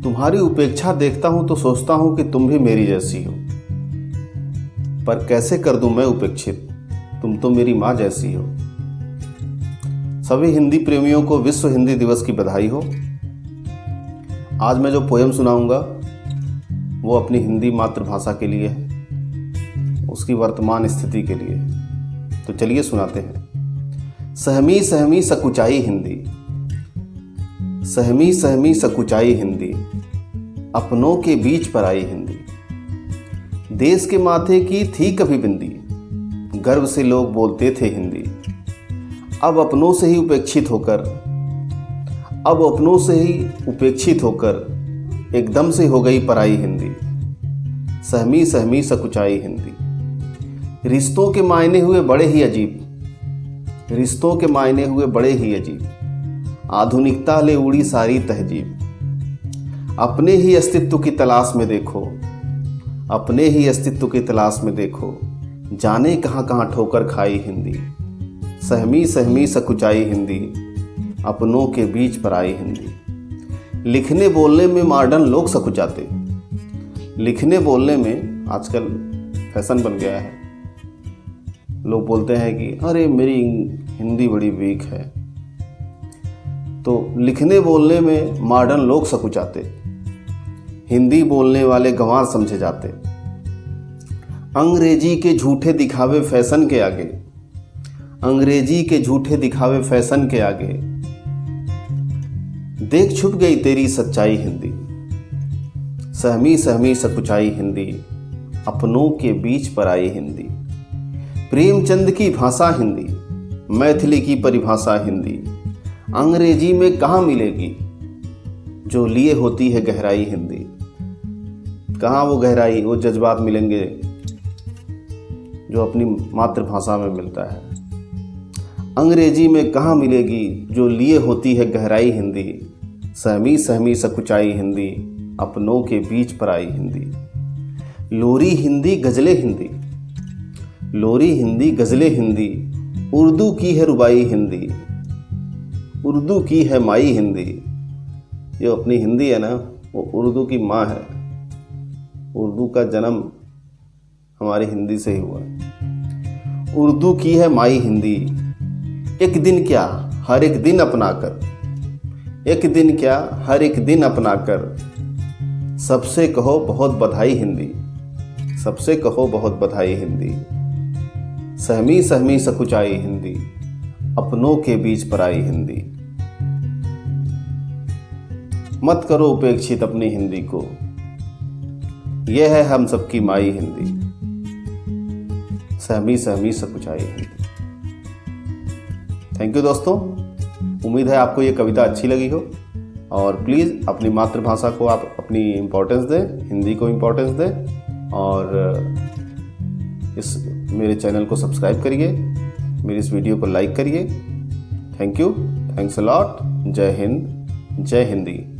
तुम्हारी उपेक्षा देखता हूं तो सोचता हूं कि तुम भी मेरी जैसी हो, पर कैसे कर दूं मैं उपेक्षित, तुम तो मेरी माँ जैसी हो। सभी हिंदी प्रेमियों को विश्व हिंदी दिवस की बधाई हो। आज मैं जो पोयम सुनाऊंगा वो अपनी हिंदी मातृभाषा के लिए है, उसकी वर्तमान स्थिति के लिए। तो चलिए सुनाते हैं। सहमी सहमी सकुचाई हिंदी, सहमी सहमी सकुचाई हिंदी, अपनों के बीच पर आई हिंदी। देश के माथे की थी कभी बिंदी, गर्व से लोग बोलते थे हिंदी। अब अपनों से ही उपेक्षित होकर एकदम से हो गई पराई हिंदी। सहमी सहमी सकुचाई हिंदी। रिश्तों के मायने हुए बड़े ही अजीब, आधुनिकता ले उड़ी सारी तहजीब। अपने ही अस्तित्व की तलाश में देखो, जाने कहाँ कहाँ ठोकर खाई हिंदी। सहमी सहमी सकुचाई हिंदी, अपनों के बीच पर आई हिंदी। लिखने बोलने में मॉडर्न लोग सकुचाते, लिखने बोलने में आजकल फैशन बन गया है। लोग बोलते हैं कि अरे मेरी हिंदी बड़ी वीक है, तो लिखने बोलने में मॉडर्न लोग सकुचाते, हिंदी बोलने वाले गंवार समझे जाते। अंग्रेजी के झूठे दिखावे फैशन के आगे, देख छुप गई तेरी सच्चाई हिंदी। सहमी सहमी सकुचाई हिंदी, अपनों के बीच पर आई हिंदी। प्रेमचंद की भाषा हिंदी, मैथिली की परिभाषा हिंदी। अंग्रेजी में कहाँ मिलेगी जो लिए होती है गहराई हिंदी। कहाँ वो गहराई, वो जज्बात मिलेंगे जो अपनी मातृभाषा में मिलता है। अंग्रेजी में कहाँ मिलेगी जो लिए होती है गहराई हिंदी। सहमी सहमी सकुचाई हिंदी, अपनों के बीच पर आई हिंदी। लोरी हिंदी गजलें हिंदी, उर्दू की है रुबाई हिंदी, उर्दू की है माई हिंदी। जो अपनी हिंदी है ना, वो उर्दू की माँ है। उर्दू का जन्म हमारी हिंदी से ही हुआ है। उर्दू की है माई हिंदी। एक दिन क्या हर एक दिन अपनाकर, सबसे कहो बहुत बधाई हिंदी। सहमी सहमी सकुचाई हिंदी, अपनों के बीच पर आई हिंदी। मत करो उपेक्षित अपनी हिंदी को, यह है हम सबकी माई हिंदी। सहमी सहमी सकुचाई हिंदी। थैंक यू दोस्तों, उम्मीद है आपको ये कविता अच्छी लगी हो। और प्लीज़ अपनी मातृभाषा को आप अपनी इम्पोर्टेंस दें, हिंदी को इम्पोर्टेंस दें। और इस मेरे चैनल को सब्सक्राइब करिए, मेरी इस वीडियो को लाइक करिए। Thank you, thanks a lot. जय हिंद, जय हिंदी।